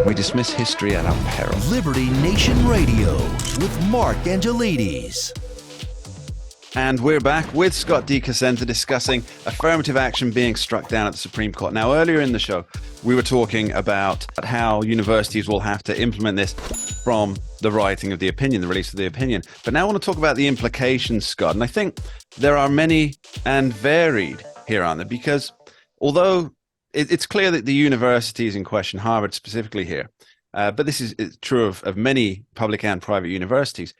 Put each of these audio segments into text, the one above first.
We dismiss history at our peril. Liberty Nation Radio with Mark Angelides. And we're back with Scott DeCasenta discussing affirmative action being struck down at the Supreme Court. Now, earlier in the show, we were talking about how universities will have to implement this from the writing of the opinion, the release of the opinion. But now I want to talk about the implications, Scott. And I think there are many and varied here, aren't there? Because although it's clear that the universities in question, Harvard specifically here, but this is true of many public and private universities,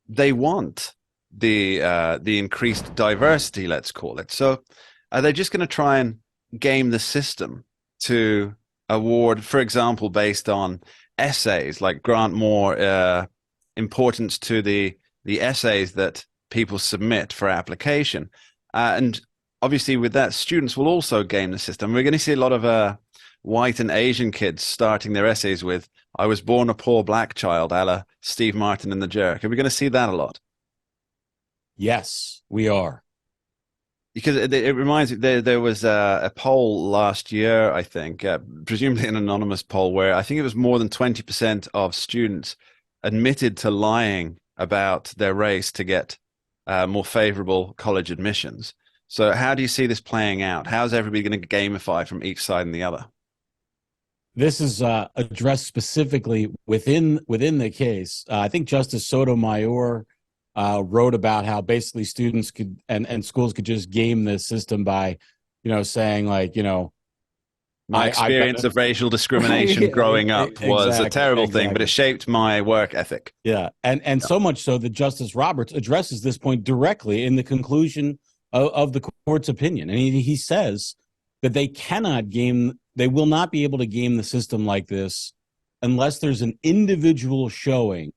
they want the increased diversity, let's call it. So are they just going to try and game the system to award, for example, based on essays, like grant more importance to the essays that people submit for application? And obviously with that, students will also game the system. We're going to see a lot of white and Asian kids starting their essays with, "I was born a poor black child," a la Steve Martin and the Jerk. Are we going to see that a lot? Yes, we are. Because it reminds me, there was a poll last year, I think, presumably an anonymous poll, where I think it was more than 20% of students admitted to lying about their race to get more favorable college admissions. So how do you see this playing out? How's everybody going to gamify from each side and the other? This is addressed specifically within the case. I think Justice Sotomayor wrote about how basically students could and schools could just game the system by, saying like, my experience of racial discrimination growing up was a terrible thing, but it shaped my work ethic. Yeah. And so much so that Justice Roberts addresses this point directly in the conclusion of the court's opinion. And he says that they will not be able to game the system like this unless there's an individual showing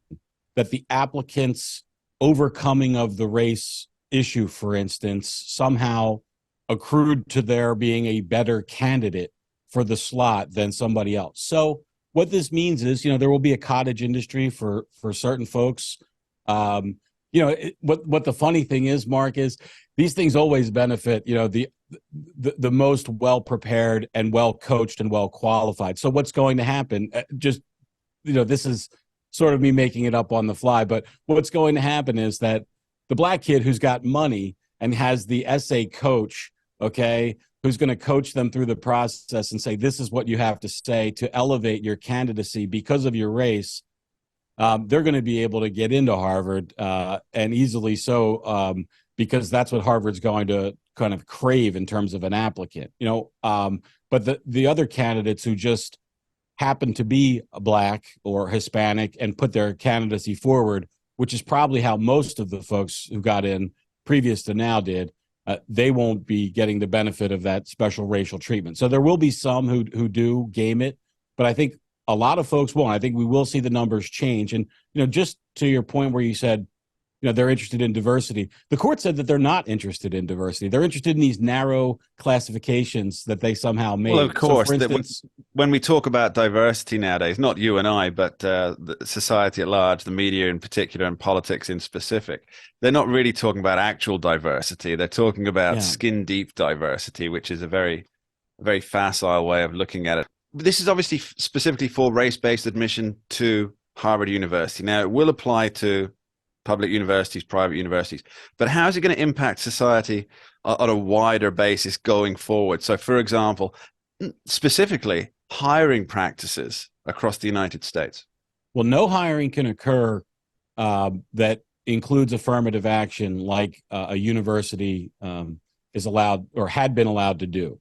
that the applicant's overcoming of the race issue, for instance, somehow accrued to their being a better candidate for the slot than somebody else. So what this means is, there will be a cottage industry for certain folks. What the funny thing is, Mark, is these things always benefit, the most well-prepared and well-coached and well-qualified. So what's going to happen, this is sort of me making it up on the fly, but what's going to happen is that the black kid who's got money and has the essay coach, okay, who's going to coach them through the process and say, this is what you have to say to elevate your candidacy because of your race, they're going to be able to get into Harvard and easily so, because that's what Harvard's going to kind of crave in terms of an applicant, but the other candidates who just happen to be Black or Hispanic and put their candidacy forward, which is probably how most of the folks who got in previous to now did, they won't be getting the benefit of that special racial treatment. So there will be some who do game it, but I think a lot of folks won't. I think we will see the numbers change. And, just to your point where you said, they're interested in diversity. The court said that they're not interested in diversity. They're interested in these narrow classifications that they somehow made. Well, of course, so for instance, when we talk about diversity nowadays, not you and I, but the society at large, the media in particular, and politics in specific, they're not really talking about actual diversity. They're talking about skin-deep diversity, which is a very, very facile way of looking at it. This is obviously specifically for race-based admission to Harvard University. Now, it will apply to public universities, private universities, but how is it going to impact society on a wider basis going forward? So, for example, specifically hiring practices across the United States. Well, no hiring can occur that includes affirmative action like a university is allowed or had been allowed to do.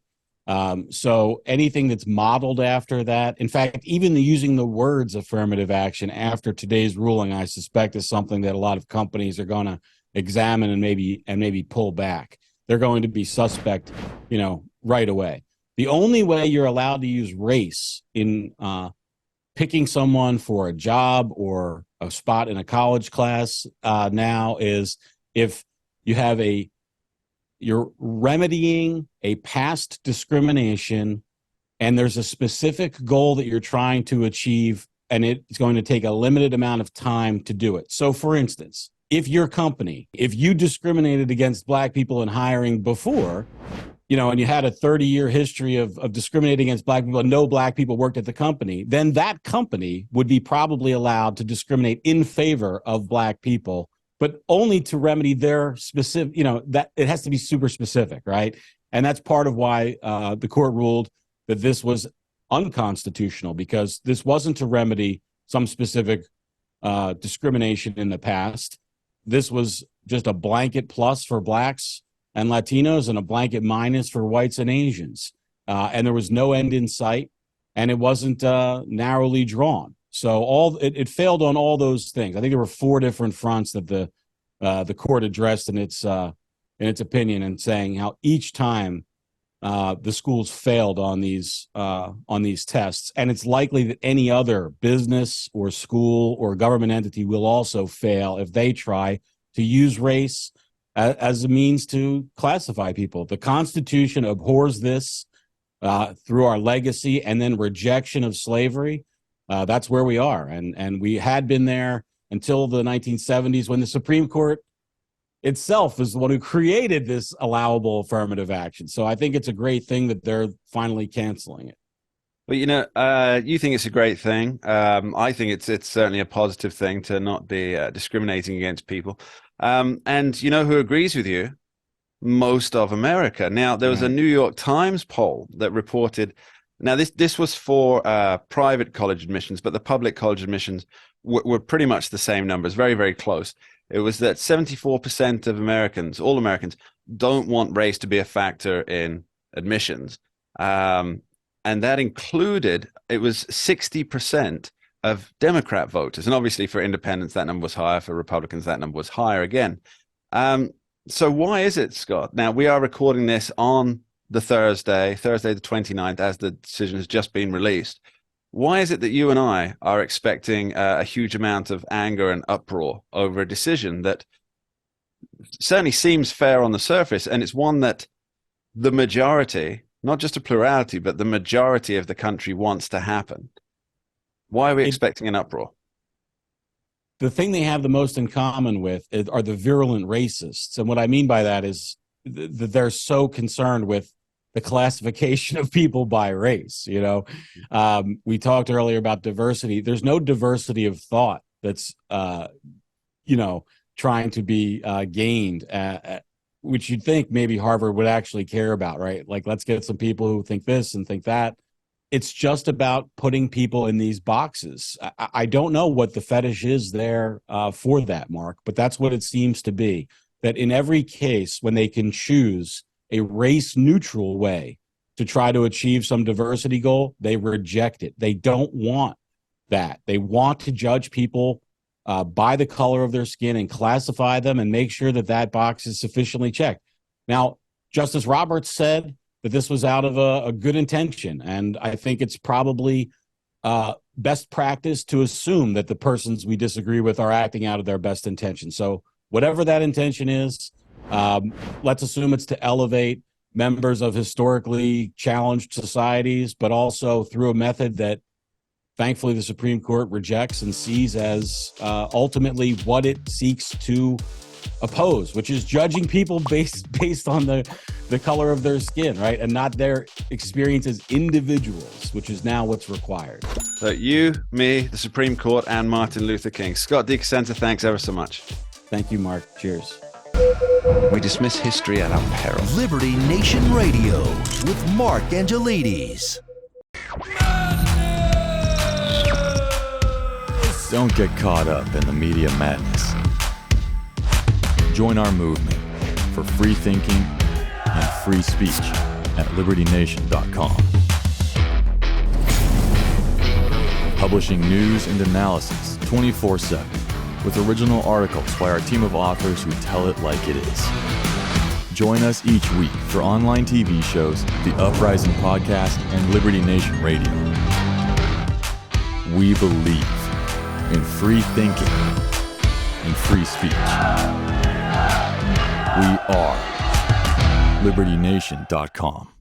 So anything that's modeled after that, in fact, even using the words affirmative action after today's ruling, I suspect is something that a lot of companies are going to examine and maybe pull back. They're going to be suspect, right away. The only way you're allowed to use race in picking someone for a job or a spot in a college class now is if you have you're remedying a past discrimination and there's a specific goal that you're trying to achieve and it's going to take a limited amount of time to do it. So for instance, if your company, if you discriminated against Black people in hiring before, and you had a 30-year history of discriminating against black people and no black people worked at the company, then that company would be probably allowed to discriminate in favor of black people, but only to remedy their specific, that it has to be super specific, right? And that's part of why the court ruled that this was unconstitutional, because this wasn't to remedy some specific discrimination in the past. This was just a blanket plus for blacks and Latinos and a blanket minus for whites and Asians. And there was no end in sight, and it wasn't narrowly drawn. So it failed on all those things. I think there were 4 different fronts that the court addressed in its opinion, and saying how each time the schools failed on these tests, and it's likely that any other business or school or government entity will also fail if they try to use race as a means to classify people. The Constitution abhors this through our legacy and then rejection of slavery. That's where we are, and we had been there until the 1970s, when the Supreme Court itself is the one who created this allowable affirmative action. So I think it's a great thing that they're finally canceling it. But you think it's a great thing. I think it's certainly a positive thing to not be discriminating against people. And you know who agrees with you? Most of America. Now, there was a New York Times poll that reported. Now, this was for private college admissions, but the public college admissions were pretty much the same numbers, very, very close. It was that 74% of Americans, all Americans, don't want race to be a factor in admissions. And that included, it was 60% of Democrat voters. And obviously for independents, that number was higher. For Republicans, that number was higher again. So why is it, Scott? Now, we are recording this on the Thursday the 29th, as the decision has just been released. Why is it that you and I are expecting a huge amount of anger and uproar over a decision that certainly seems fair on the surface, and it's one that the majority, not just a plurality, but the majority of the country wants to happen? Why are we expecting an uproar? The thing they have the most in common with are the virulent racists. And what I mean by that is that they're so concerned with the classification of people by race. We talked earlier about diversity. There's no diversity of thought that's, trying to be gained, which you'd think maybe Harvard would actually care about, right? Like, let's get some people who think this and think that. It's just about putting people in these boxes. I don't know what the fetish is there for that, Mark, but that's what it seems to be. That in every case, when they can choose a race-neutral way to try to achieve some diversity goal, they reject it. They don't want that. They want to judge people by the color of their skin and classify them and make sure that that box is sufficiently checked. Now, Justice Roberts said that this was out of a good intention, and I think it's probably best practice to assume that the persons we disagree with are acting out of their best intention. So whatever that intention is, let's assume it's to elevate members of historically challenged societies, but also through a method that thankfully the Supreme Court rejects and sees as ultimately what it seeks to oppose, which is judging people based on the color of their skin, right? And not their experience as individuals, which is now what's required. So you, me, the Supreme Court, and Martin Luther King. Scott DiCosenta, thanks ever so much. Thank you, Mark. Cheers. We dismiss history at our peril. Liberty Nation Radio with Mark Angelides. Don't get caught up in the media madness. Join our movement for free thinking and free speech at libertynation.com. Publishing news and analysis 24/7 with original articles by our team of authors who tell it like it is. Join us each week for online TV shows, The Uprising Podcast, and Liberty Nation Radio. We believe in free thinking and free speech. We are libertynation.com.